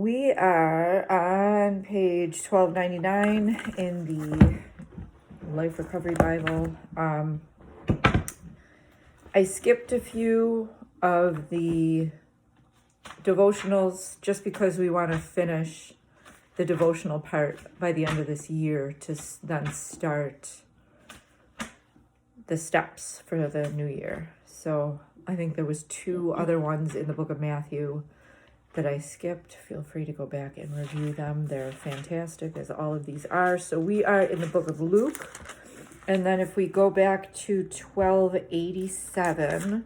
We are on page 1299 in the Life Recovery Bible. I skipped a few of the devotionals just because we want to finish the devotional part by the end of this year to then start the steps for the new year. So I think there was two other ones in the book of Matthew that I skipped. Feel free to go back and review them. They're fantastic, as all of these are. So we are in the book of Luke. And then if we go back to 1287,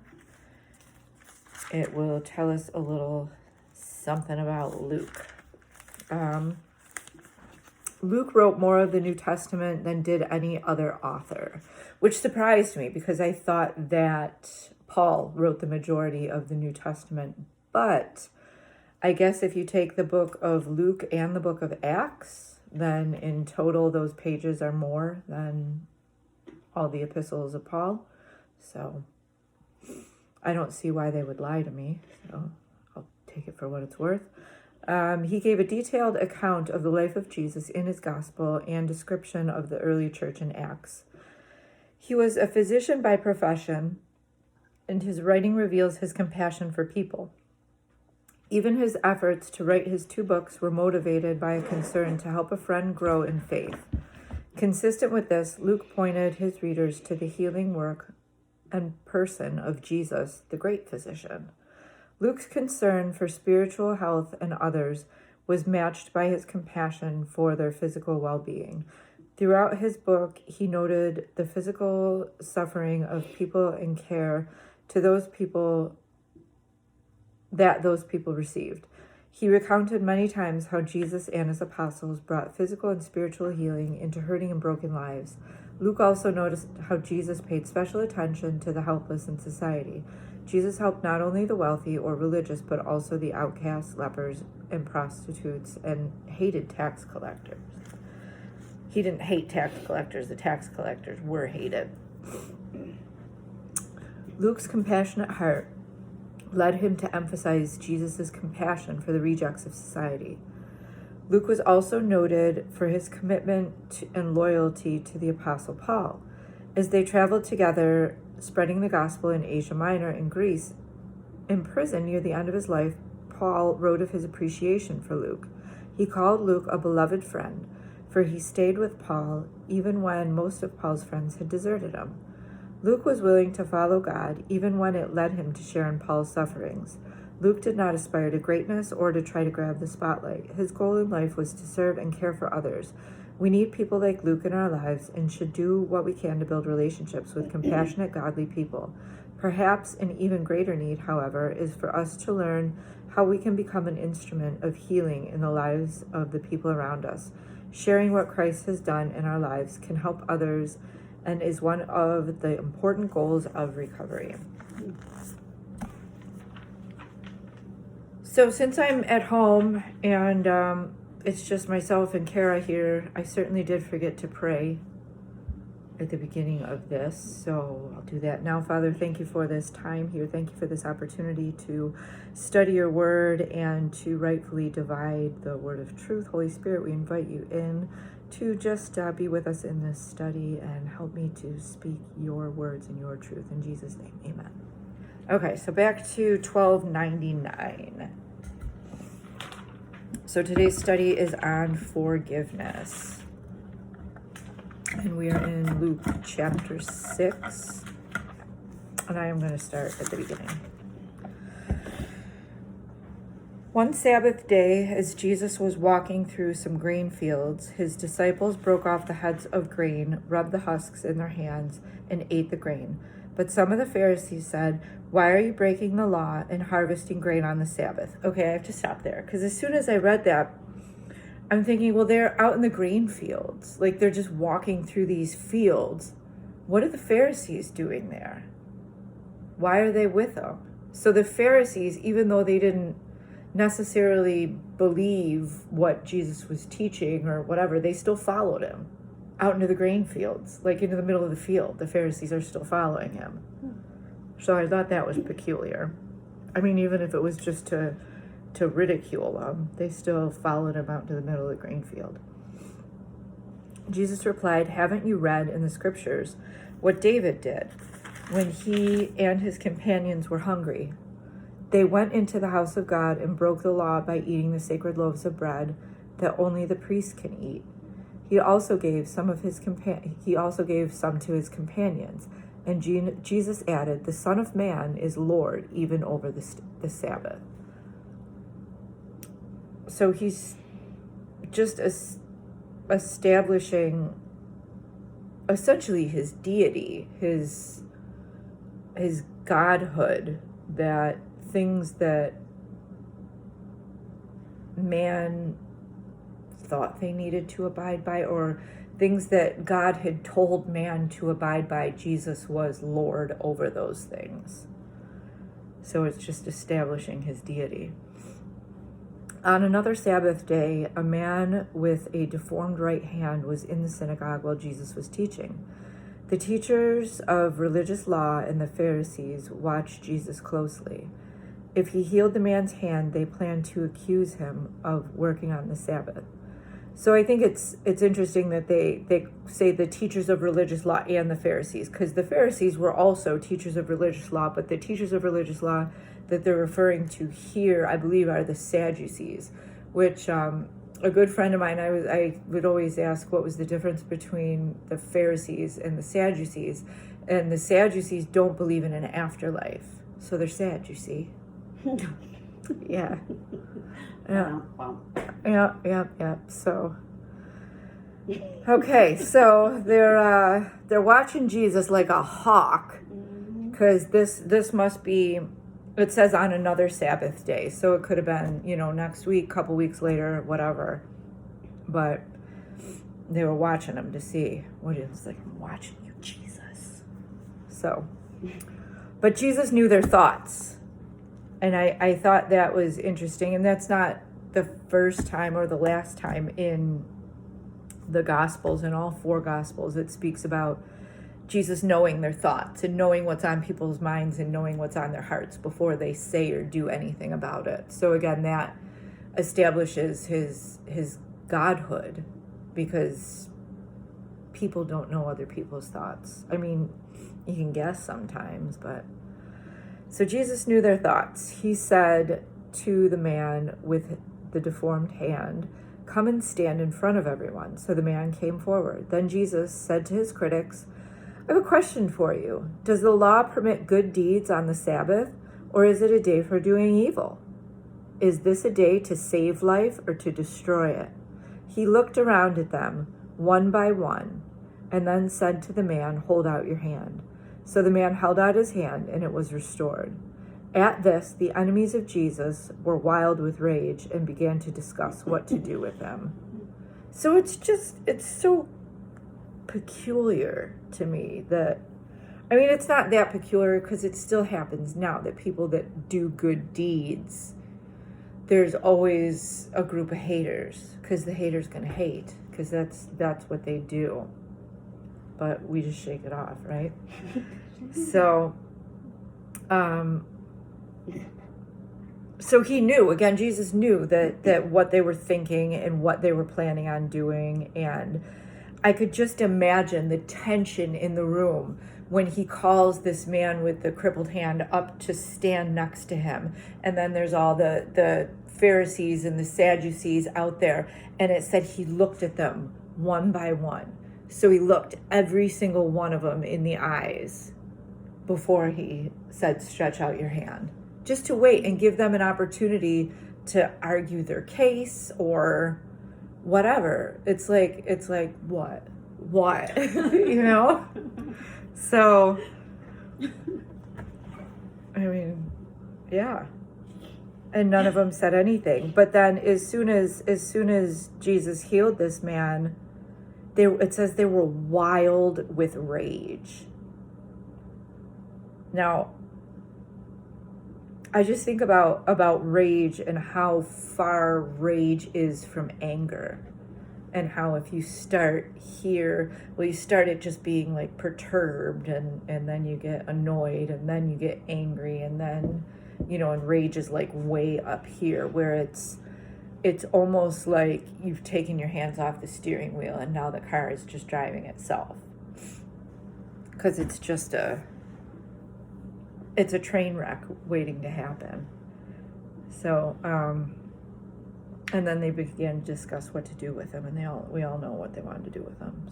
it will tell us a little something about Luke. Luke wrote more of the New Testament than did any other author, which surprised me because I thought that Paul wrote the majority of the New Testament. But I guess if you take the book of Luke and the book of Acts, then in total those pages are more than all the epistles of Paul. So I don't see why they would lie to me. So I'll take it for what it's worth. He gave a detailed account of the life of Jesus in his gospel and description of the early church in Acts. He was a physician by profession, and his writing reveals his compassion for people. Even his efforts to write his 2 books were motivated by a concern to help a friend grow in faith. Consistent with this, Luke pointed his readers to the healing work and person of Jesus, the great physician. Luke's concern for spiritual health and others was matched by his compassion for their physical well-being. Throughout his book, he noted the physical suffering of people and care to those people received. He recounted many times how Jesus and his apostles brought physical and spiritual healing into hurting and broken lives. Luke also noticed how Jesus paid special attention to the helpless in society. Jesus helped not only the wealthy or religious, but also the outcasts, lepers, and prostitutes, and hated tax collectors. He didn't hate tax collectors. The tax collectors were hated. Luke's compassionate heart led him to emphasize Jesus' compassion for the rejects of society. Luke was also noted for his commitment and loyalty to the Apostle Paul. As they traveled together, spreading the gospel in Asia Minor and Greece, in prison near the end of his life, Paul wrote of his appreciation for Luke. He called Luke a beloved friend, for he stayed with Paul even when most of Paul's friends had deserted him. Luke was willing to follow God even when it led him to share in Paul's sufferings. Luke did not aspire to greatness or to try to grab the spotlight. His goal in life was to serve and care for others. We need people like Luke in our lives and should do what we can to build relationships with compassionate, godly people. Perhaps an even greater need, however, is for us to learn how we can become an instrument of healing in the lives of the people around us. Sharing what Christ has done in our lives can help others and is one of the important goals of recovery. So since I'm at home and it's just myself and Kara here, I certainly did forget to pray at the beginning of this, so I'll do that now. Father, thank you for this time here. Thank you for this opportunity to study your word and to rightfully divide the word of truth. Holy Spirit, we invite you in to just be with us in this study and help me to speak your words and your truth. In Jesus' name, amen. Okay, so back to 1299. So today's study is on forgiveness. And we are in Luke chapter 6. And I am going to start at the beginning. One Sabbath day, as Jesus was walking through some grain fields, his disciples broke off the heads of grain, rubbed the husks in their hands, and ate the grain. But some of the Pharisees said, "Why are you breaking the law and harvesting grain on the Sabbath?" Okay, I have to stop there, because as soon as I read that, I'm thinking, well, they're out in the grain fields. Like, they're just walking through these fields. What are the Pharisees doing there? Why are they with them? So the Pharisees, even though they didn't necessarily believe what Jesus was teaching or whatever, they still followed him out into the grain fields, like into the middle of the field. The Pharisees are still following him. So I thought that was peculiar. I mean, even if it was just to to ridicule him, they still followed him out to the middle of the grain field. Jesus replied, "Haven't you read in the scriptures what David did when he and his companions were hungry? They went into the house of God and broke the law by eating the sacred loaves of bread that only the priests can eat. He also gave some to his companions." And Jesus added, "The Son of Man is Lord even over the Sabbath." So he's just establishing essentially his deity, his godhood, that things that man thought they needed to abide by, or things that God had told man to abide by, Jesus was Lord over those things. So it's just establishing his deity. On another Sabbath day, a man with a deformed right hand was in the synagogue while Jesus was teaching. The teachers of religious law and the Pharisees watched Jesus closely. If he healed the man's hand, they planned to accuse him of working on the Sabbath. So I think it's interesting that they say the teachers of religious law and the Pharisees, because the Pharisees were also teachers of religious law, but the teachers of religious law that they're referring to here, I believe, are the Sadducees, which a good friend of mine, I would always ask what was the difference between the Pharisees and the Sadducees, and the Sadducees don't believe in an afterlife, so they're sad, you see. Yeah. Yeah. Yeah. So, okay, so they're watching Jesus like a hawk, because this must be. It says on another Sabbath day, so it could have been, next week, couple weeks later, whatever. But they were watching him to see what it was like. I'm watching you, Jesus. So, but Jesus knew their thoughts. And I thought that was interesting. And that's not the first time or the last time in the Gospels, in all four Gospels, it speaks about Jesus knowing their thoughts and knowing what's on people's minds and knowing what's on their hearts before they say or do anything about it. So again, that establishes his godhood, because people don't know other people's thoughts. I mean, you can guess sometimes, but... So Jesus knew their thoughts. He said to the man with the deformed hand, "Come and stand in front of everyone." So the man came forward. Then Jesus said to his critics, "I have a question for you. Does the law permit good deeds on the Sabbath, or is it a day for doing evil? Is this a day to save life or to destroy it?" He looked around at them, one by one, and then said to the man, "Hold out your hand." So the man held out his hand, and it was restored. At this, the enemies of Jesus were wild with rage and began to discuss what to do with him. So it's so peculiar to me that, I mean, it's not that peculiar because it still happens now that people that do good deeds, there's always a group of haters, because the haters gonna hate, because that's what they do. But we just shake it off, right? So he knew, again, Jesus knew that what they were thinking and what they were planning on doing. And I could just imagine the tension in the room when he calls this man with the crippled hand up to stand next to him. And then there's all the Pharisees and the Sadducees out there. And it said he looked at them one by one. So he looked every single one of them in the eyes before he said, "Stretch out your hand," just to wait and give them an opportunity to argue their case or whatever. It's like what, So, I mean, yeah. And none of them said anything. But then as soon as Jesus healed this man, it says they were wild with rage. Now, I just think about rage and how far rage is from anger. And how if you start here, you start it just being like perturbed, and then you get annoyed, and then you get angry, and then and rage is like way up here, where it's almost like you've taken your hands off the steering wheel and now the car is just driving itself. Because it's a train wreck waiting to happen. So, and then they began to discuss what to do with him, and we all know what they wanted to do with him.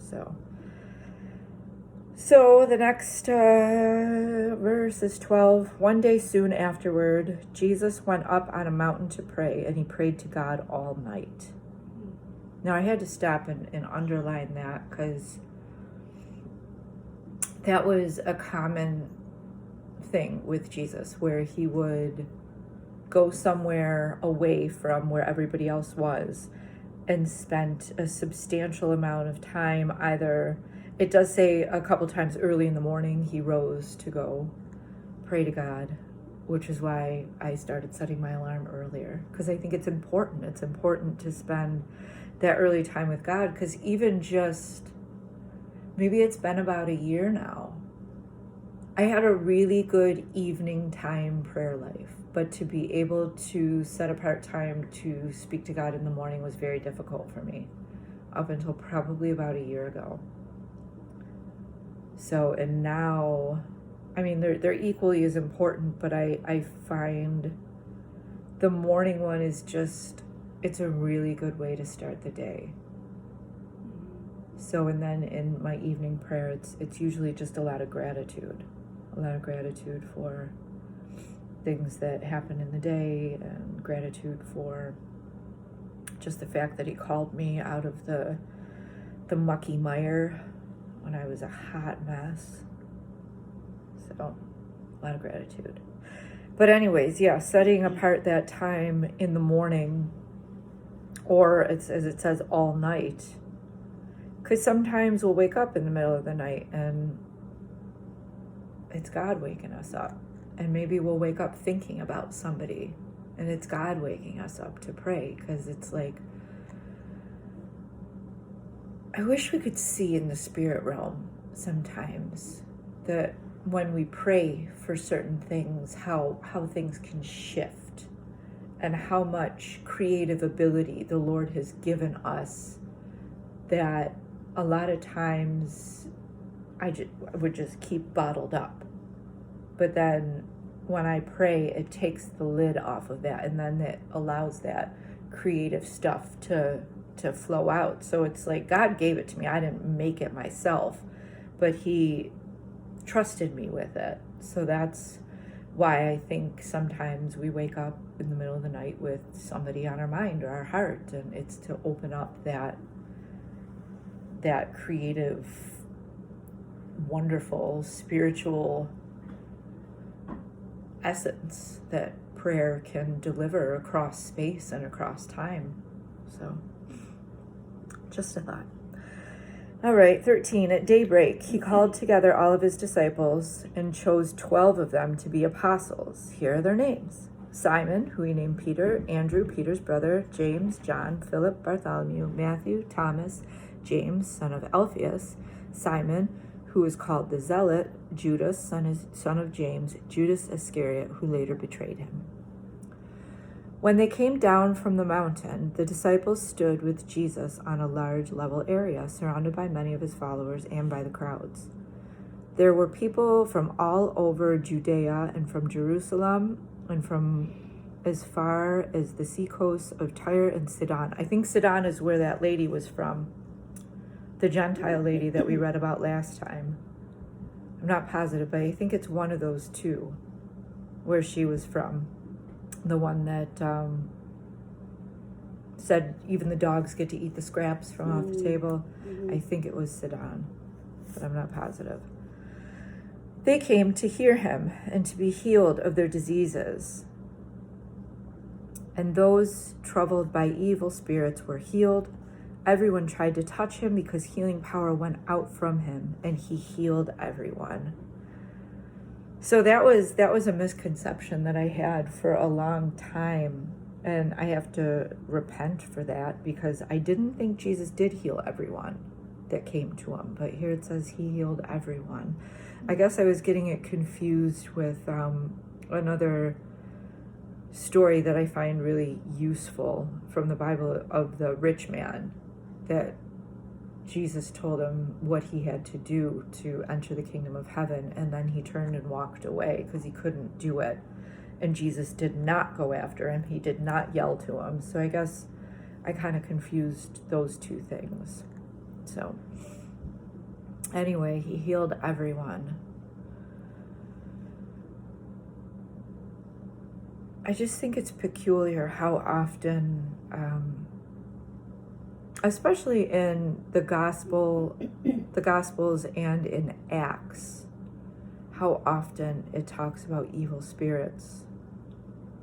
So the next verse is 12. One day soon afterward, Jesus went up on a mountain to pray, and he prayed to God all night. Now I had to stop and underline that, because that was a common thing with Jesus, where he would go somewhere away from where everybody else was and spent a substantial amount of time. Either, it does say a couple times early in the morning he rose to go pray to God, which is why I started setting my alarm earlier, because I think it's important. It's important to spend that early time with God, because even just, maybe it's been about a year now, I had a really good evening time prayer life, but to be able to set apart time to speak to God in the morning was very difficult for me up until probably about a year ago. So, and now, I mean, they're equally as important, but I find the morning one is just, it's a really good way to start the day. So, and then in my evening prayer, it's usually just a lot of gratitude for things that happen in the day, and gratitude for just the fact that he called me out of the mucky mire when I was a hot mess. So, a lot of gratitude. But anyways, yeah, setting apart that time in the morning, or it's, as it says, all night. Because sometimes we'll wake up in the middle of the night and it's God waking us up. And maybe we'll wake up thinking about somebody, and it's God waking us up to pray. Because it's like, I wish we could see in the spirit realm sometimes that when we pray for certain things, how things can shift, and how much creative ability the Lord has given us, that a lot of times I would just keep bottled up. But then when I pray, it takes the lid off of that, and then it allows that creative stuff to flow out. So it's like God gave it to me. I didn't make it myself, but he trusted me with it. So that's why I think sometimes we wake up in the middle of the night with somebody on our mind or our heart, and it's to open up that creative, wonderful, spiritual essence that prayer can deliver across space and across time. So, just a thought. All right, 13. At daybreak, he called together all of his disciples and chose 12 of them to be apostles. Here are their names: Simon, who he named Peter; Andrew, Peter's brother; James, John, Philip, Bartholomew, Matthew, Thomas, James, son of Alphaeus; Simon, who was called the Zealot; Judas, son of James; Judas Iscariot, who later betrayed him. When they came down from the mountain, the disciples stood with Jesus on a large level area, surrounded by many of his followers and by the crowds. There were people from all over Judea and from Jerusalem and from as far as the seacoasts of Tyre and Sidon. I think Sidon is where that lady was from, the Gentile lady that we read about last time. I'm not positive, but I think it's one of those two where she was from. The one that said even the dogs get to eat the scraps from off the table. I think it was Sidon, but I'm not positive. They came to hear him and to be healed of their diseases. And those troubled by evil spirits were healed. Everyone tried to touch him because healing power went out from him, and he healed everyone. So that was a misconception that I had for a long time, and I have to repent for that, because I didn't think Jesus did heal everyone that came to him, but here it says he healed everyone. I guess I was getting it confused with another story that I find really useful from the Bible of the rich man, that Jesus told him what he had to do to enter the kingdom of heaven, and then he turned and walked away because he couldn't do it. And Jesus did not go after him. He did not yell to him. So I guess I kind of confused those two things. So anyway, he healed everyone. I just think it's peculiar how often, especially in the Gospels and in Acts, how often it talks about evil spirits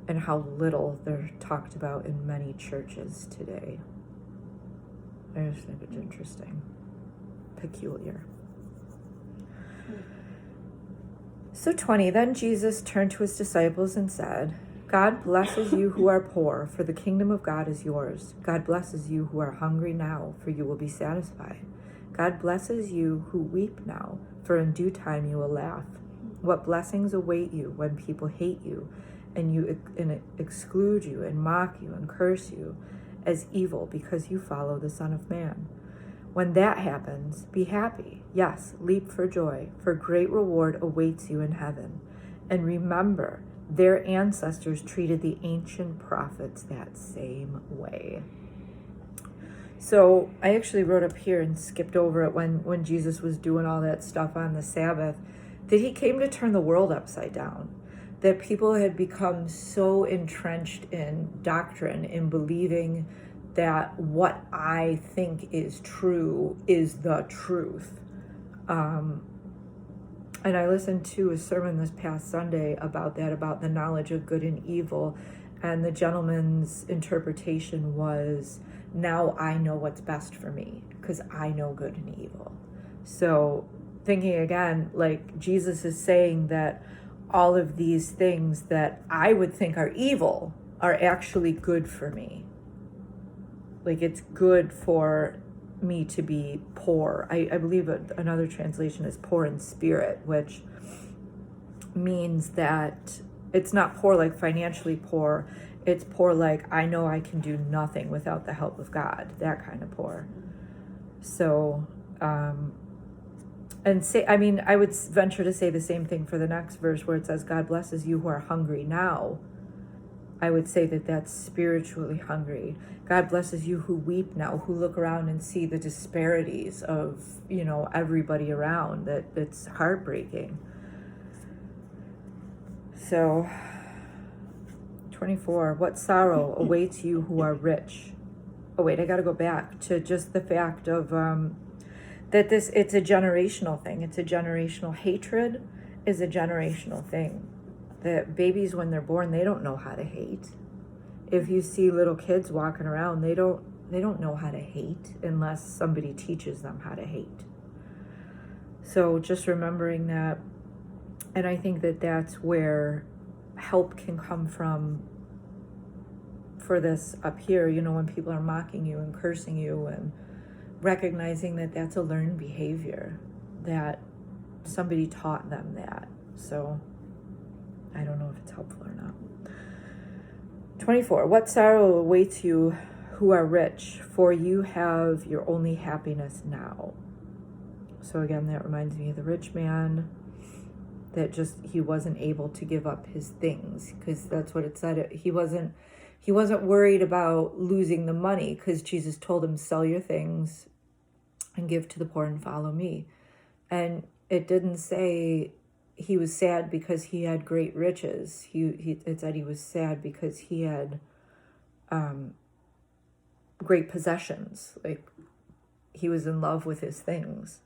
and how little they're talked about in many churches today. I just think it's interesting, peculiar. So 20, then Jesus turned to his disciples and said, God blesses you who are poor, for the kingdom of God is yours. God blesses you who are hungry now, for you will be satisfied. God blesses you who weep now, for in due time you will laugh. What blessings await you when people hate you and exclude you and mock you and curse you as evil because you follow the Son of Man. When that happens, be happy. Yes, leap for joy, for great reward awaits you in heaven. And remember, their ancestors treated the ancient prophets that same way. So I actually wrote up here and skipped over it when Jesus was doing all that stuff on the Sabbath, that he came to turn the world upside down. That people had become so entrenched in doctrine, in believing that what I think is true is the truth. And I listened to a sermon this past Sunday about that, about the knowledge of good and evil. And the gentleman's interpretation was, now I know what's best for me because I know good and evil. So thinking again, like Jesus is saying that all of these things that I would think are evil are actually good for me. Like it's good for me to be poor. I believe another translation is poor in spirit, which means that it's not poor like financially poor. It's poor like I know I can do nothing without the help of God, that kind of poor. So, I would venture to say the same thing for the next verse where it says, God blesses you who are hungry now. I would say that that's spiritually hungry. God blesses you who weep now, who look around and see the disparities of, everybody around. That's heartbreaking. So, 24, what sorrow awaits you who are rich? Oh wait, I gotta go back to just the fact of that it's a generational thing. It's a generational hatred is a generational thing. That babies, when they're born, they don't know how to hate. If you see little kids walking around, they don't know how to hate unless somebody teaches them how to hate. So just remembering that, and I think that that's where help can come from for this up here, when people are mocking you and cursing you, and recognizing that that's a learned behavior, that somebody taught them that. So I don't know if it's helpful or not. 24, what sorrow awaits you who are rich, for you have your only happiness now. So again, that reminds me of the rich man, that he wasn't able to give up his things, because that's what it said. He wasn't worried about losing the money, because Jesus told him, sell your things and give to the poor and follow me. And it didn't say he was sad because he had great riches. It said he was sad because he had great possessions. Like he was in love with his things.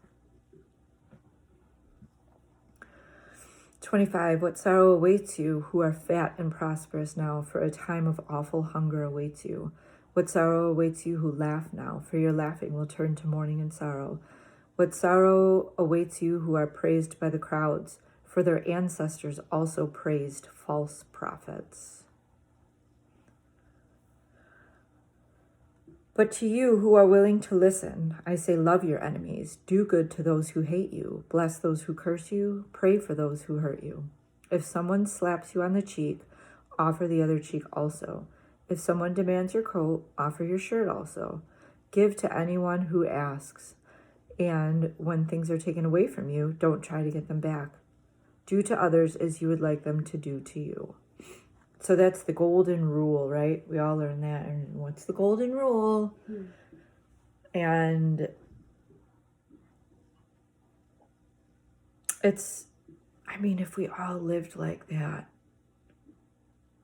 25, what sorrow awaits you who are fat and prosperous now, for a time of awful hunger awaits you. What sorrow awaits you who laugh now, for your laughing will turn to mourning and sorrow. What sorrow awaits you who are praised by the crowds, for their ancestors also praised false prophets. But to you who are willing to listen, I say, love your enemies, do good to those who hate you, bless those who curse you, pray for those who hurt you. If someone slaps you on the cheek, offer the other cheek also. If someone demands your coat, offer your shirt also. Give to anyone who asks. And when things are taken away from you, don't try to get them back. Do to others as you would like them to do to you. So that's the golden rule, right? We all learn that. And what's the golden rule? And it's, I mean, if we all lived like that,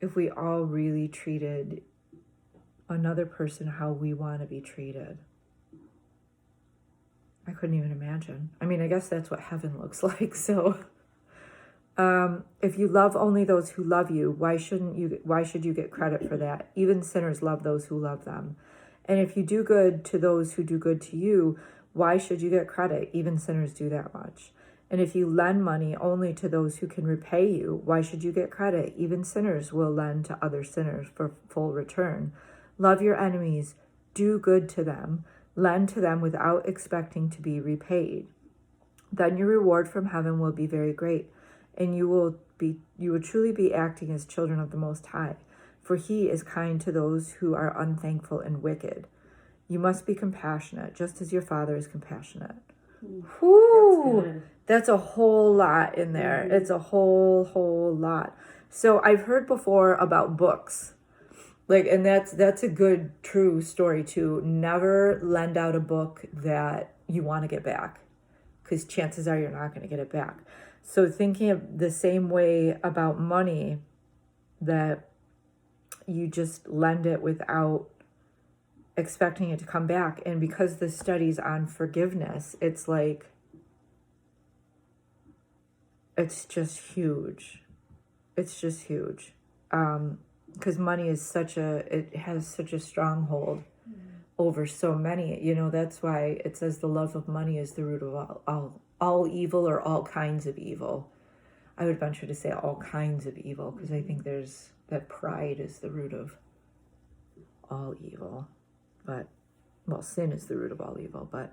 if we all really treated another person how we want to be treated, I couldn't even imagine. I mean, I guess that's what heaven looks like. So if you love only those who love you, why should you get credit for that? Even sinners love those who love them. And if you do good to those who do good to you, why should you get credit? Even sinners do that much. And if you lend money only to those who can repay you, why should you get credit? Even sinners will lend to other sinners for full return. Love your enemies, do good to them, lend to them without expecting to be repaid. Then your reward from heaven will be very great, and you will truly be acting as children of the Most High, for he is kind to those who are unthankful and wicked. You must be compassionate, just as your Father is compassionate. Whew, that's a whole lot in there. It's a whole lot. So I've heard before about books. And that's a good, true story too. Never lend out a book that you want to get back, because chances are you're not going to get it back. So thinking of the same way about money, that you just lend it without expecting it to come back. And because the study's on forgiveness, it's like, it's just huge. It's just huge. Because money is it has such a stronghold over so many. That's why it says the love of money is the root of all evil, or all kinds of evil. I would venture to say all kinds of evil, because I think there's that pride is the root of all evil. But, well, sin is the root of all evil. But,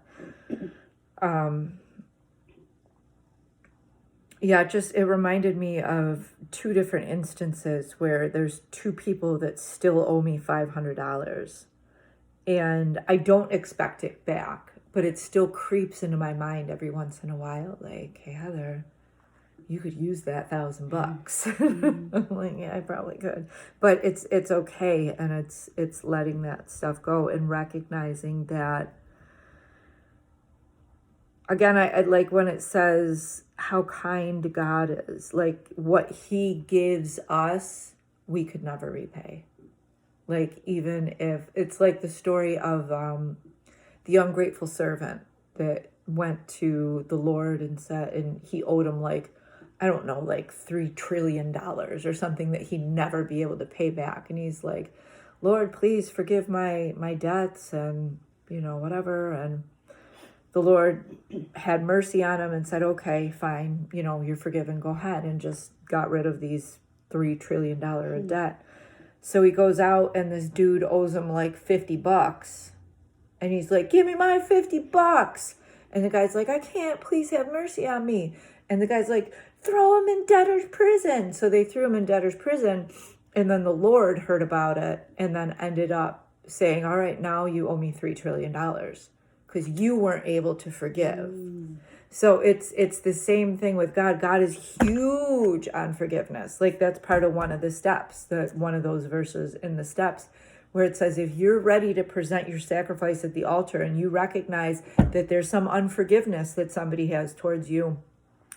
yeah, it reminded me of two different instances where there's two people that still owe me $500. And I don't expect it back, but it still creeps into my mind every once in a while. Like, hey, Heather, you could use that $1,000. I'm like, yeah, I probably could. But it's okay. And it's letting that stuff go and recognizing that. Again, I like when it says how kind God is. Like, what he gives us, we could never repay. Like, even if it's like the story of the ungrateful servant that went to the Lord and he owed him like $3 trillion or something that he'd never be able to pay back. And he's like, Lord, please forgive my debts and, whatever. And the Lord had mercy on him and said, okay, fine, you're forgiven, go ahead, and just got rid of these $3 trillion of debt. So he goes out and this dude owes him like $50. And he's like, give me my $50. And the guy's like, I can't, please have mercy on me. And the guy's like, throw him in debtor's prison. So they threw him in debtor's prison. And then the Lord heard about it and then ended up saying, all right, now you owe me $3 trillion because you weren't able to forgive. So it's the same thing with God. God is huge on forgiveness. Like, that's part of one of the steps, one of those verses in the steps, where it says, if you're ready to present your sacrifice at the altar and you recognize that there's some unforgiveness that somebody has towards you,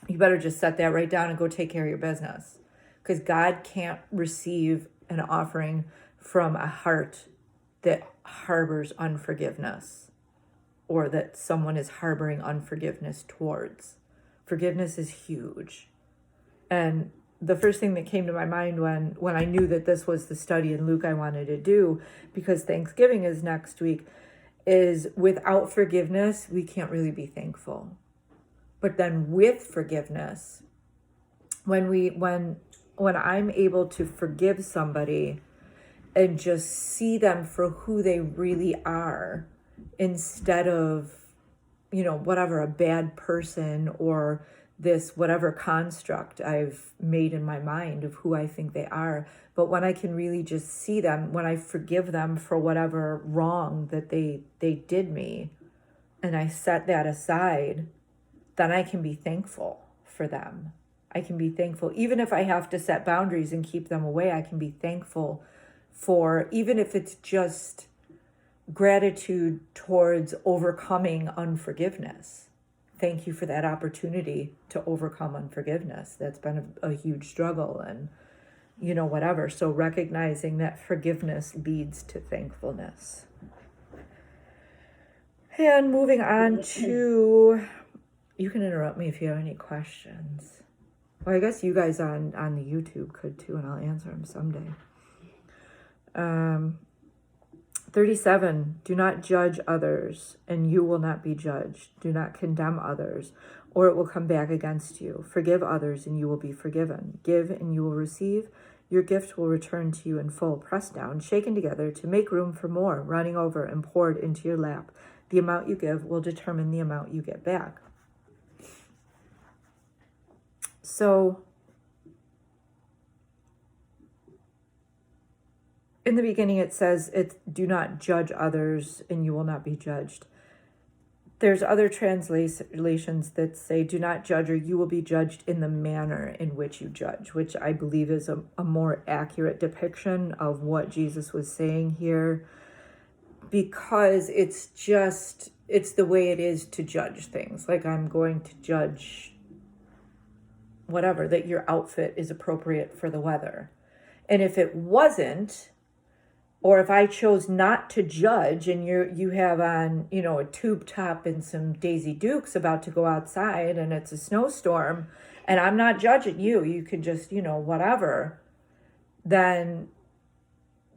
you better just set that right down and go take care of your business. Because God can't receive an offering from a heart that harbors unforgiveness, or that someone is harboring unforgiveness towards. Forgiveness is huge. And the first thing that came to my mind when I knew that this was the study in Luke I wanted to do, because Thanksgiving is next week, is without forgiveness, we can't really be thankful. But then with forgiveness, when I'm able to forgive somebody and just see them for who they really are, instead of, a bad person, or this whatever construct I've made in my mind of who I think they are. But when I can really just see them, when I forgive them for whatever wrong that they did me, and I set that aside, then I can be thankful for them. I can be thankful. Even if I have to set boundaries and keep them away, I can be thankful for, even if it's just gratitude towards overcoming unforgiveness. Thank you for that opportunity to overcome unforgiveness. That's been a huge struggle, and whatever. So recognizing that forgiveness leads to thankfulness. And moving on to, you can interrupt me if you have any questions. Well, I guess you guys on the YouTube could too, and I'll answer them someday. 37, do not judge others, and you will not be judged. Do not condemn others, or it will come back against you. Forgive others, and you will be forgiven. Give, and you will receive. Your gift will return to you in full, pressed down, shaken together to make room for more, running over and poured into your lap. The amount you give will determine the amount you get back. So, in the beginning, it says, do not judge others and you will not be judged. There's other translations that say, do not judge or you will be judged in the manner in which you judge, which I believe is a more accurate depiction of what Jesus was saying here, because it's the way it is to judge things. Like, I'm going to judge whatever, that your outfit is appropriate for the weather. And if it wasn't, or if I chose not to judge and you have on, a tube top and some Daisy Dukes about to go outside and it's a snowstorm and I'm not judging you, you can just, whatever, then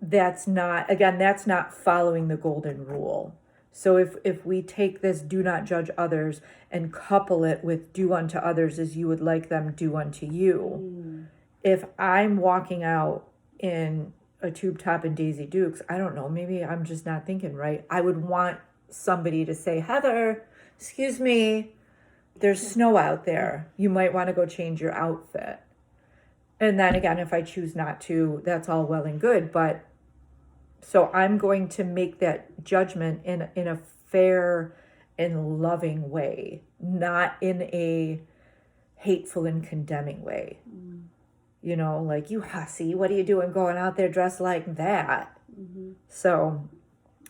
that's not following the golden rule. So if we take this do not judge others and couple it with do unto others as you would like them do unto you, if I'm walking out in a tube top and Daisy Dukes, I don't know, maybe I'm just not thinking right. I would want somebody to say, Heather, excuse me, there's snow out there. You might want to go change your outfit. And then again, if I choose not to, that's all well and good. But so I'm going to make that judgment in a fair and loving way, not in a hateful and condemning way. Like, you hussy, what are you doing going out there dressed like that? So,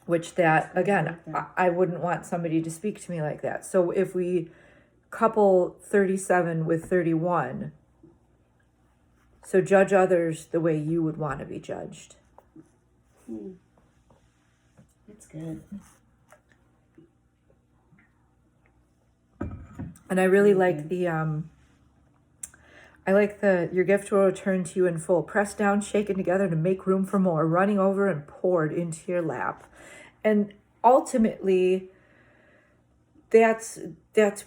which that, again, I wouldn't want somebody to speak to me like that. So if we couple 37 with 31, so judge others the way you would want to be judged. That's good. And I really like your gift will return to you in full, pressed down, shaken together to make room for more, running over and poured into your lap. And ultimately, that's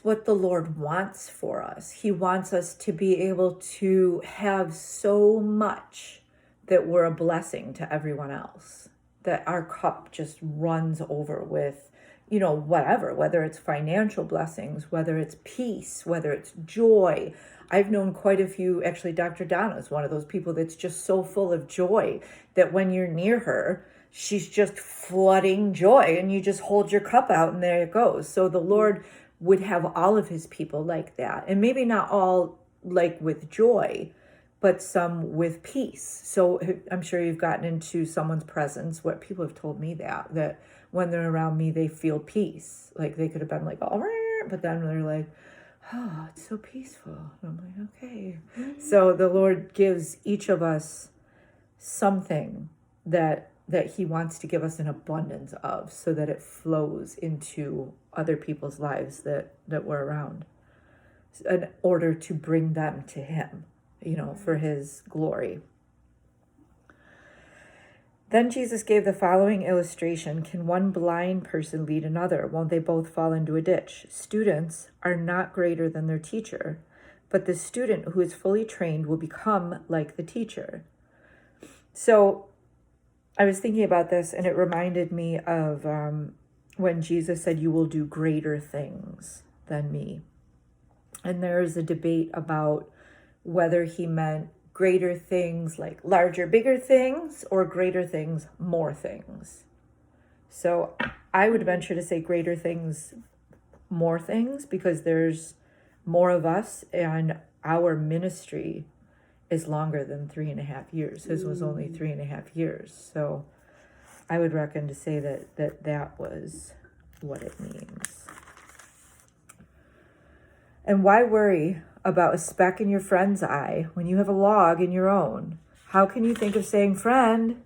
what the Lord wants for us. He wants us to be able to have so much that we're a blessing to everyone else, that our cup just runs over with, whatever, whether it's financial blessings, whether it's peace, whether it's joy. I've known quite a few, actually Dr. Donna is one of those people that's just so full of joy that when you're near her, she's just flooding joy and you just hold your cup out and there it goes. So the Lord would have all of his people like that. And maybe not all like with joy, but some with peace. So I'm sure you've gotten into someone's presence. What people have told me that when they're around me, they feel peace. Like they could have been like, oh, but then they're like, oh, it's so peaceful. And I'm like, okay. So the Lord gives each of us something that he wants to give us an abundance of, so that it flows into other people's lives that we're around, in order to bring them to him, for his glory. Then Jesus gave the following illustration. Can one blind person lead another? Won't they both fall into a ditch? Students are not greater than their teacher, but the student who is fully trained will become like the teacher. So I was thinking about this, and it reminded me of when Jesus said, you will do greater things than me. And there's a debate about whether he meant greater things like larger, bigger things, or greater things, more things. So I would venture to say greater things, more things, because there's more of us and our ministry is longer than 3.5 years. His was only 3.5 years. So I would reckon to say that was what it means. And why worry about a speck in your friend's eye when you have a log in your own? How can you think of saying, friend,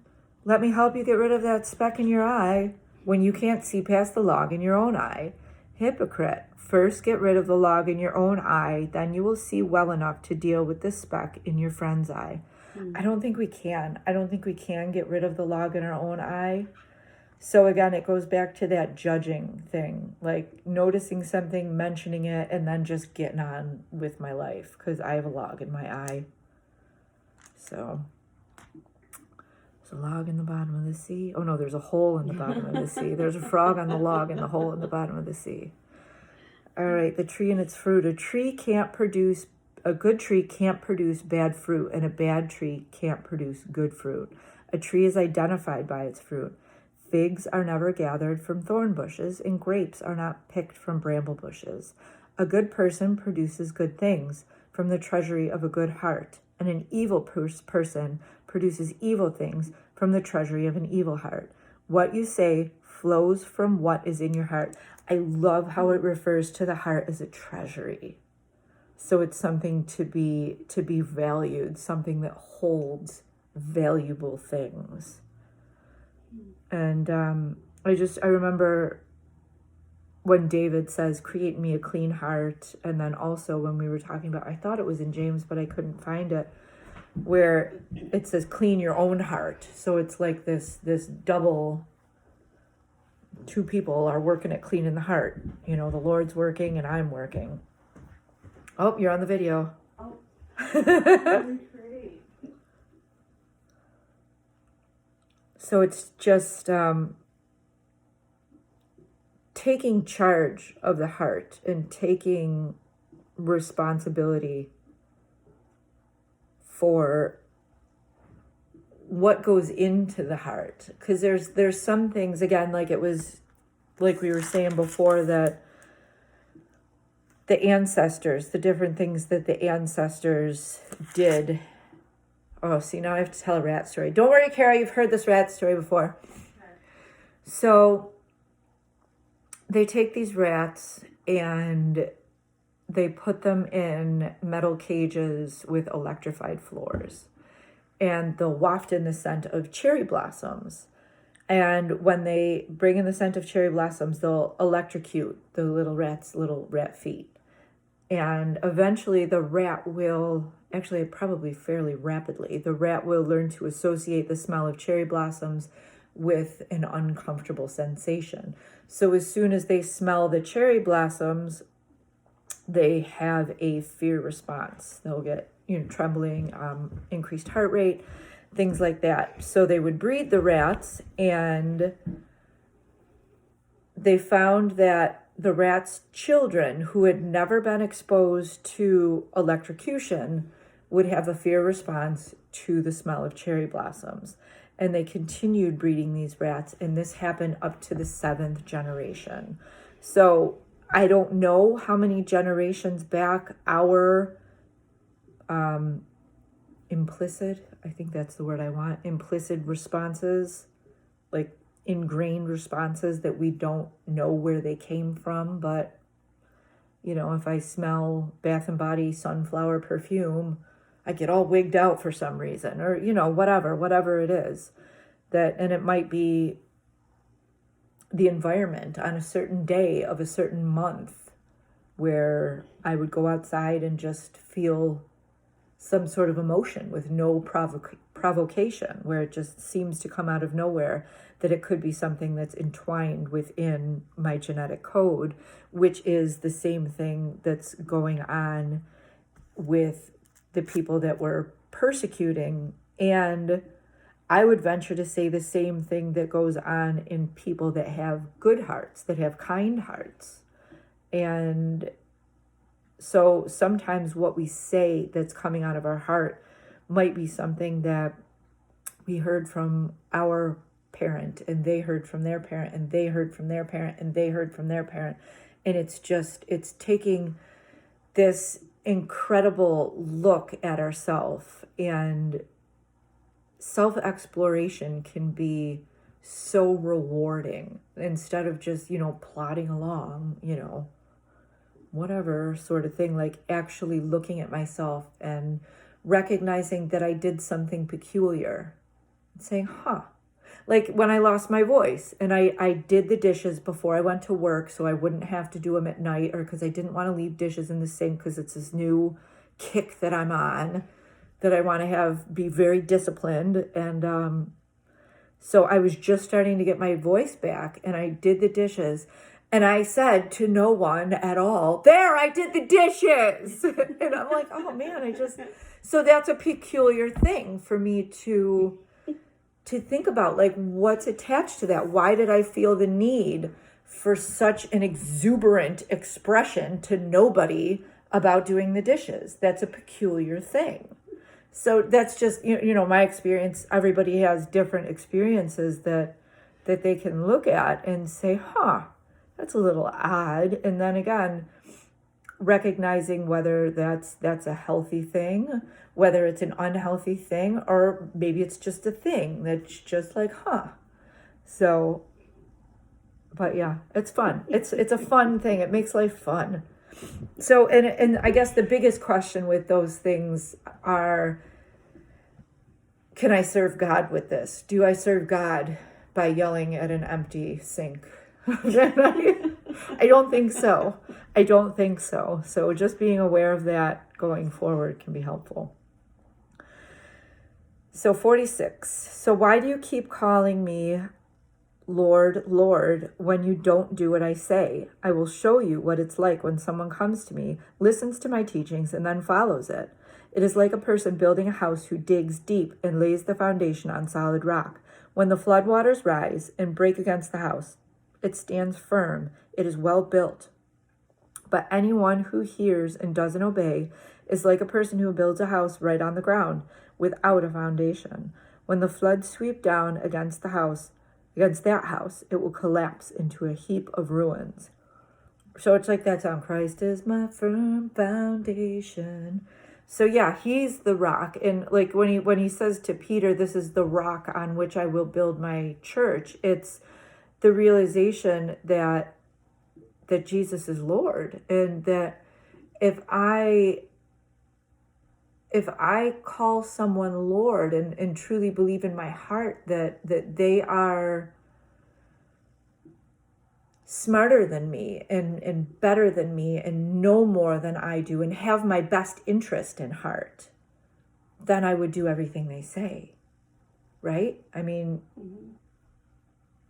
let me help you get rid of that speck in your eye, when you can't see past the log in your own eye? Hypocrite, first get rid of the log in your own eye, then you will see well enough to deal with the speck in your friend's eye. I don't think we can. I don't think we can get rid of the log in our own eye. So again, it goes back to that judging thing, like noticing something, mentioning it, and then just getting on with my life because I have a log in my eye. So there's a log in the bottom of the sea. Oh no, there's a hole in the bottom of the sea. There's a frog on the log and the hole in the bottom of the sea. All right, the tree and its fruit. A good tree can't produce bad fruit, and a bad tree can't produce good fruit. A tree is identified by its fruit. Figs are never gathered from thorn bushes, and grapes are not picked from bramble bushes. A good person produces good things from the treasury of a good heart, and an evil person produces evil things from the treasury of an evil heart. What you say flows from what is in your heart. I love how it refers to the heart as a treasury. So it's something to be valued, something that holds valuable things. And I remember when David says, create me a clean heart. And then also when we were talking about, I thought it was in James, but I couldn't find it, where it says clean your own heart. So it's like this double, two people are working at cleaning the heart. You know, the Lord's working and I'm working. Oh, you're on the video. Oh, really great. So it's just taking charge of the heart and taking responsibility for what goes into the heart. Because there's some things, again, like it was, like we were saying before, that the ancestors, the different things that the ancestors did. Oh, see, now I have to tell a rat story. Don't worry, Kara, you've heard this rat story before. Okay. So they take these rats and they put them in metal cages with electrified floors. And they'll waft in the scent of cherry blossoms. And when they bring in the scent of cherry blossoms, they'll electrocute the little rat feet. And eventually the rat will, actually probably fairly rapidly, the rat will learn to associate the smell of cherry blossoms with an uncomfortable sensation. So as soon as they smell the cherry blossoms, they have a fear response. They'll get, trembling, increased heart rate, things like that. So they would breed the rats, and they found that the rats' children who had never been exposed to electrocution would have a fear response to the smell of cherry blossoms. And they continued breeding these rats, and this happened up to the 7th generation. So I don't know how many generations back our implicit, I think that's the word I want, implicit responses, like ingrained responses that we don't know where they came from. But, if I smell Bath and Body sunflower perfume, I get all wigged out for some reason, or, whatever it is. And it might be the environment on a certain day of a certain month where I would go outside and just feel some sort of emotion with no provocation, where it just seems to come out of nowhere, that it could be something that's entwined within my genetic code, which is the same thing that's going on with the people that we're persecuting. And I would venture to say the same thing that goes on in people that have good hearts, that have kind hearts. And So sometimes what we say that's coming out of our heart might be something that we heard from our parent, and they heard from their parent, and they heard from their parent, and they heard from their parent. And it's taking this incredible look at ourselves, and self-exploration can be so rewarding instead of just, plodding along, whatever sort of thing, like actually looking at myself and recognizing that I did something peculiar and saying, like when I lost my voice and I did the dishes before I went to work so I wouldn't have to do them at night, or because I didn't want to leave dishes in the sink because it's this new kick that I'm on, that I want to be very disciplined. And so I was just starting to get my voice back, and I did the dishes, and I said to no one at all, there, I did the dishes. And I'm like, oh man, so that's a peculiar thing for me to think about, like what's attached to that. Why did I feel the need for such an exuberant expression to nobody about doing the dishes? That's a peculiar thing. So that's just, my experience. Everybody has different experiences that they can look at and say, that's a little odd. And then again, recognizing whether that's a healthy thing, whether it's an unhealthy thing, or maybe it's just a thing that's just like, So, but yeah, it's fun. It's a fun thing. It makes life fun. So, and I guess the biggest question with those things are, can I serve God with this? Do I serve God by yelling at an empty sink? I don't think so. So just being aware of that going forward can be helpful. So 46. So why do you keep calling me Lord, Lord, when you don't do what I say? I will show you what it's like when someone comes to me, listens to my teachings, and then follows it. It is like a person building a house who digs deep and lays the foundation on solid rock. When the floodwaters rise and break against the house, it stands firm. It is well built. But anyone who hears and doesn't obey is like a person who builds a house right on the ground without a foundation. When the floods sweep down against that house, it will collapse into a heap of ruins. So it's like that song, Christ is my firm foundation. So yeah, he's the rock. And like when he says to Peter, this is the rock on which I will build my church, it's the realization that Jesus is Lord, and that if I call someone Lord and truly believe in my heart that they are smarter than me and better than me and know more than I do and have my best interest in heart, then I would do everything they say, right? I mean,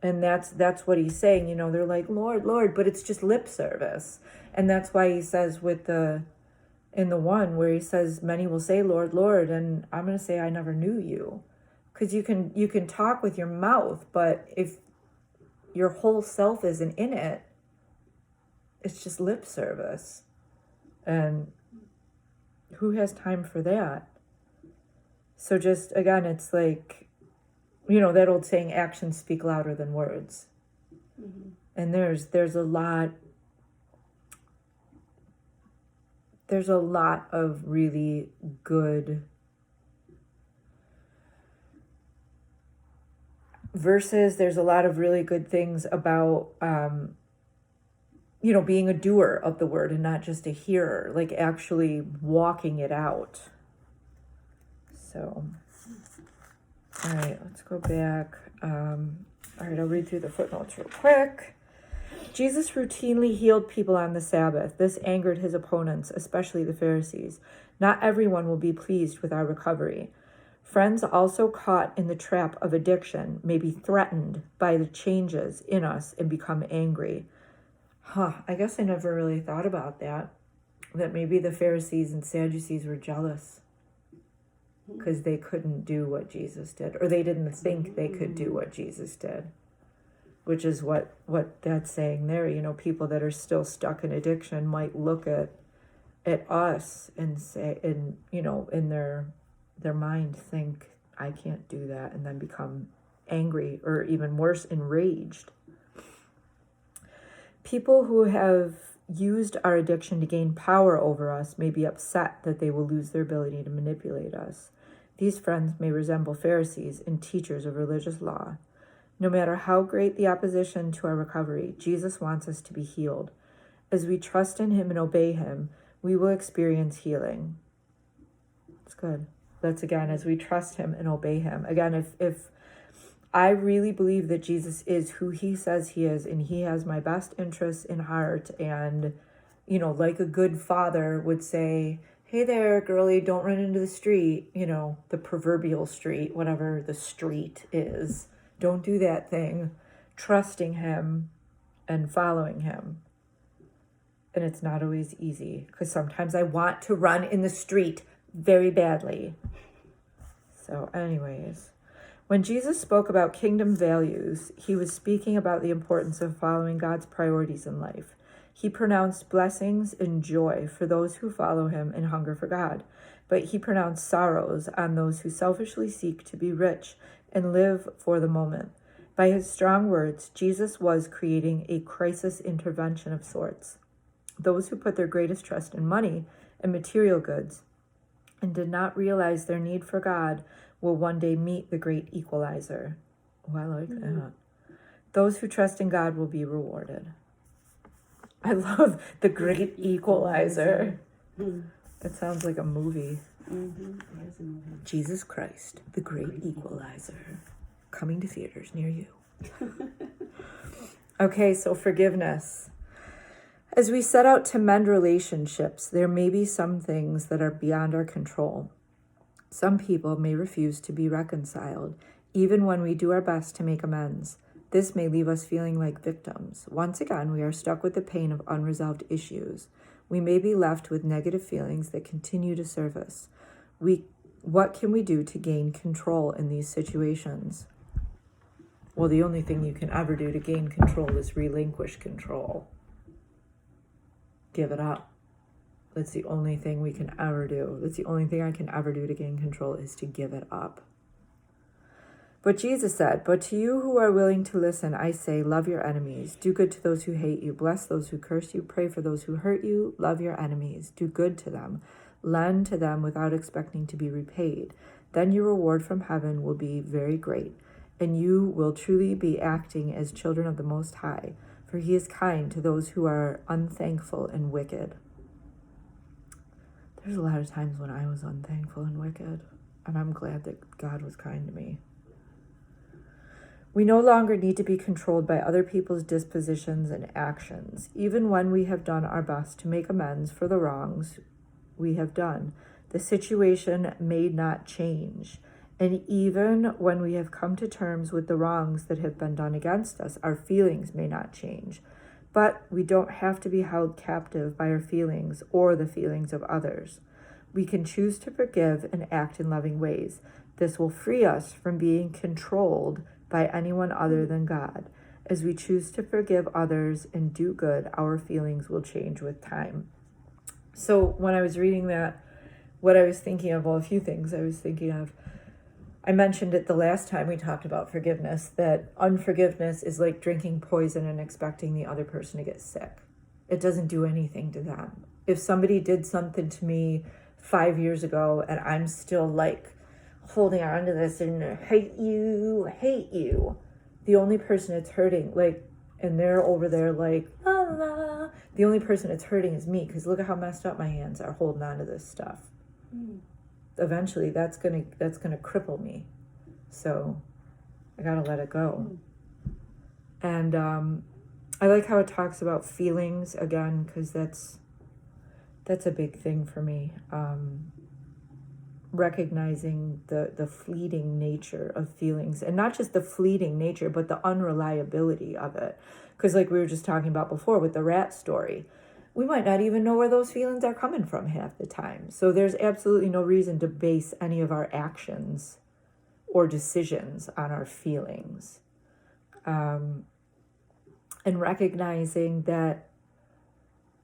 and that's what he's saying, they're like, Lord, Lord, but it's just lip service. And that's why he says in the one where he says, many will say, Lord, Lord, and I'm going to say, I never knew you. Because you can talk with your mouth, but if your whole self isn't in it, it's just lip service. And who has time for that? So just, again, it's like, that old saying, actions speak louder than words. Mm-hmm. And there's a lot of really good verses. There's a lot of really good things about, being a doer of the word and not just a hearer, like actually walking it out. So, all right, let's go back. All right, I'll read through the footnotes real quick. Jesus routinely healed people on the Sabbath. This angered his opponents, especially the Pharisees. Not everyone will be pleased with our recovery. Friends also caught in the trap of addiction may be threatened by the changes in us and become angry. I guess I never really thought about that maybe the Pharisees and Sadducees were jealous because they couldn't do what Jesus did, or they didn't think they could do what Jesus did, which is what that's saying there. People that are still stuck in addiction might look at at us and say, and in their mind think, I can't do that, and then become angry or even worse, enraged. People who have used our addiction to gain power over us may be upset that they will lose their ability to manipulate us. These friends may resemble Pharisees and teachers of religious law. No matter how great the opposition to our recovery, Jesus wants us to be healed. As we trust in him and obey him, we will experience healing. It's good. That's again, as we trust him and obey him. Again, if I really believe that Jesus is who he says he is, and he has my best interests in heart, and, like a good father would say, hey there, girlie, don't run into the street, the proverbial street, whatever the street is. Don't do that thing. Trusting him and following him. And it's not always easy, because sometimes I want to run in the street very badly. So anyways, when Jesus spoke about kingdom values, he was speaking about the importance of following God's priorities in life. He pronounced blessings and joy for those who follow him and hunger for God, but he pronounced sorrows on those who selfishly seek to be rich and live for the moment. By his strong words, Jesus was creating a crisis intervention of sorts. Those who put their greatest trust in money and material goods and did not realize their need for God will one day meet the great equalizer. Oh, I like that. Those who trust in God will be rewarded. I love the great equalizer. That sounds like a movie. Jesus Christ, the great equalizer. Coming to theaters near you. Okay, so forgiveness. As we set out to mend relationships, there may be some things that are beyond our control. Some people may refuse to be reconciled, even when we do our best to make amends. This may leave us feeling like victims. Once again, we are stuck with the pain of unresolved issues. We may be left with negative feelings that continue to surface. What can we do to gain control in these situations? Well, the only thing you can ever do to gain control is relinquish control. Give it up. That's the only thing we can ever do. That's the only thing I can ever do to gain control, is to give it up. But Jesus said, but to you who are willing to listen, I say, love your enemies. Do good to those who hate you. Bless those who curse you. Pray for those who hurt you. Love your enemies. Do good to them. Lend to them without expecting to be repaid. Then your reward from heaven will be very great, and you will truly be acting as children of the Most High, for he is kind to those who are unthankful and wicked. There's a lot of times when I was unthankful and wicked, and I'm glad that God was kind to me. We no longer need to be controlled by other people's dispositions and actions. Even when we have done our best to make amends for the wrongs we have done, the situation may not change. And even when we have come to terms with the wrongs that have been done against us, our feelings may not change. But we don't have to be held captive by our feelings or the feelings of others. We can choose to forgive and act in loving ways. This will free us from being controlled by anyone other than God. As we choose to forgive others and do good, our feelings will change with time. So when I was reading that, what I was thinking of, well, a few things I was thinking of. I mentioned it the last time we talked about forgiveness, that unforgiveness is like drinking poison and expecting the other person to get sick. It doesn't do anything to them. If somebody did something to me 5 years ago and I'm still like holding on to this and hate you, the only person it's hurting, like, and they're over there like, la la, the only person it's hurting is me, because look at how messed up my hands are holding on to this stuff. Eventually that's gonna cripple me, so I gotta let it go. And I like how it talks about feelings again, because that's a big thing for me. Recognizing the fleeting nature of feelings, and not just the fleeting nature, but the unreliability of it. Because like we were just talking about before with the rat story, we might not even know where those feelings are coming from half the time. So there's absolutely no reason to base any of our actions or decisions on our feelings. And recognizing that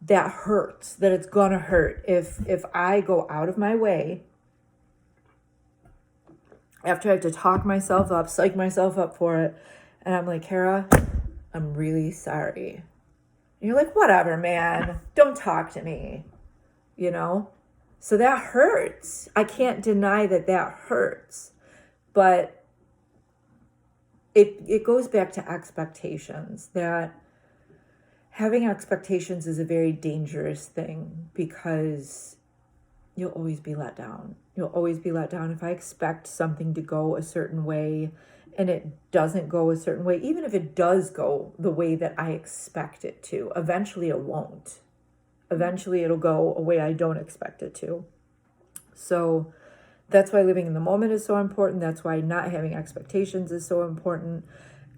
that hurts, that it's gonna hurt if I go out of my way after I have to talk myself up, psych myself up for it, and I'm like, Kara, I'm really sorry. And you're like, whatever, man, don't talk to me, you know? So that hurts. I can't deny that hurts. But it goes back to expectations, that having expectations is a very dangerous thing because you'll always be let down. You'll always be let down. If I expect something to go a certain way and it doesn't go a certain way, even if it does go the way that I expect it to, eventually it won't. Eventually it'll go a way I don't expect it to. So that's why living in the moment is so important. That's why not having expectations is so important.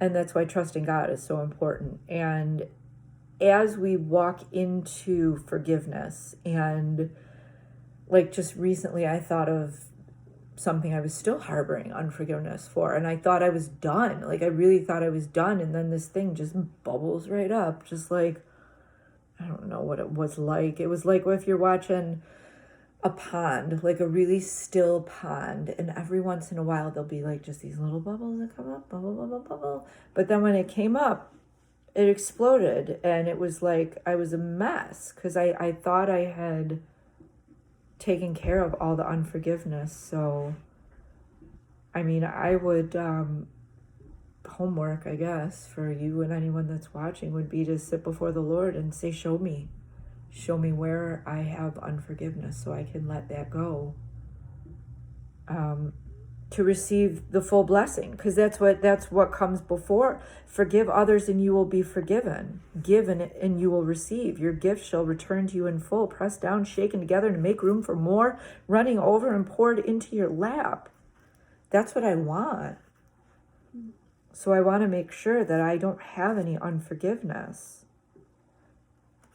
And that's why trusting God is so important. And as we walk into forgiveness, and like just recently I thought of something I was still harboring unforgiveness for, and I thought I was done. Like I really thought I was done, and then this thing just bubbles right up, just like, I don't know what it was like. It was like if you're watching a pond, like a really still pond, and every once in a while there'll be like just these little bubbles that come up, bubble, bubble, bubble. But then when it came up, it exploded, and it was like I was a mess because I thought I had taken care of all the unforgiveness. So I mean, I would homework, I guess, for you and anyone that's watching would be to sit before the Lord and say, show me where I have unforgiveness so I can let that go, to receive the full blessing, because that's what comes before. Forgive others and you will be forgiven. Give and you will receive. Your gift shall return to you in full, pressed down, shaken together to make room for more, running over and poured into your lap. That's what I want. So I want to make sure that I don't have any unforgiveness.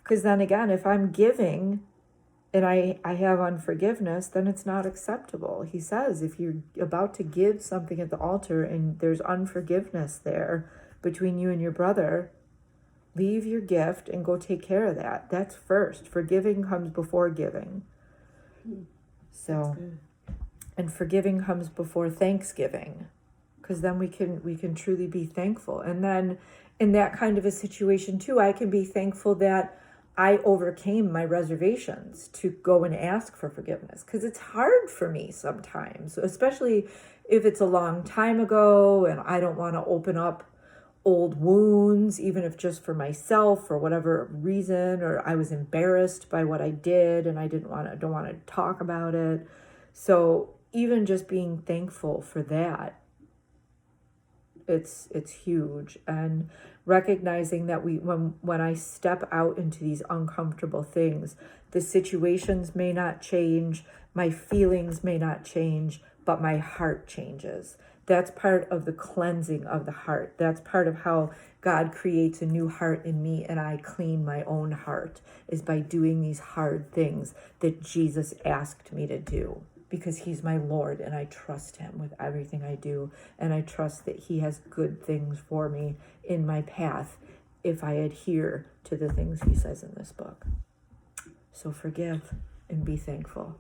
Because then again, if I'm giving and I have unforgiveness, then it's not acceptable. He says if you're about to give something at the altar and there's unforgiveness there between you and your brother, leave your gift and go take care of that. That's first. Forgiving comes before giving. So, and forgiving comes before thanksgiving, because then we can truly be thankful. And then in that kind of a situation too, I can be thankful that I overcame my reservations to go and ask for forgiveness, because it's hard for me sometimes, especially if it's a long time ago and I don't want to open up old wounds, even if just for myself for whatever reason, or I was embarrassed by what I did and I don't want to talk about it. So even just being thankful for that, it's huge. And recognizing that when I step out into these uncomfortable things, the situations may not change, my feelings may not change, but my heart changes. That's part of the cleansing of the heart. That's part of how God creates a new heart in me and I clean my own heart, is by doing these hard things that Jesus asked me to do, because he's my Lord and I trust him with everything I do. And I trust that he has good things for me in my path if I adhere to the things he says in this book. So forgive and be thankful.